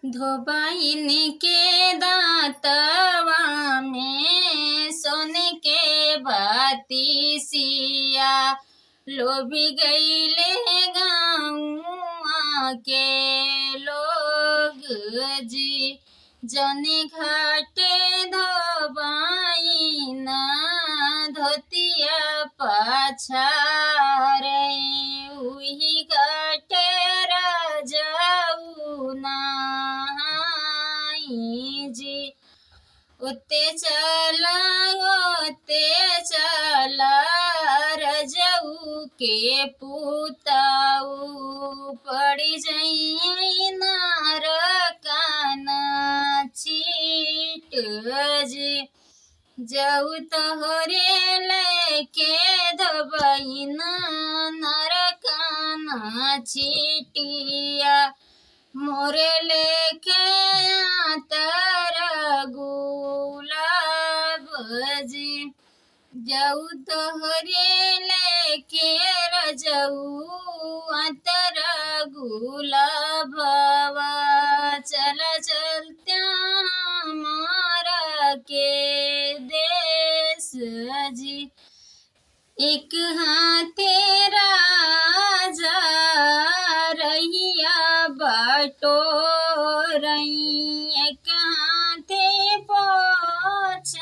धोबाइन के दांतवा में सोने के बाती सिया लोभी गईले गाँव के लोग जी। जने घाटे धोबाइन धोतिया पछारे उही घाटे राजाऊ नहाई जी। उते चला रजऊ के पुताऊ पड़ी जई नरकान छीट जी। जाऊ तोहरे लेके धोबाइन नरकान छीटिया मोरे लेके तर गुलाब जी। जाऊ तोहरे लेके रजऊ तर गुलाबवा चला चलत्या हमारा के देश जी। एक हाथे राजा रहिया बाटो रही एक हाथे पोछाइया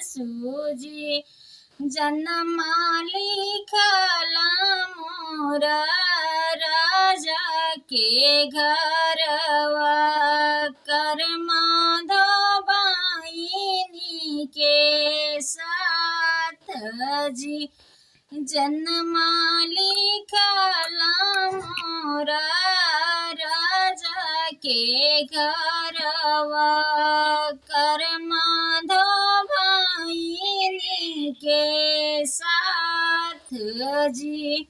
सूजी। जनमाली खाला मोरा राजा के घरवा कर धोबाइन के साथ जी। जनमाली खाला मोरा राजा के घरवा कर धोबाइन के साथ जी।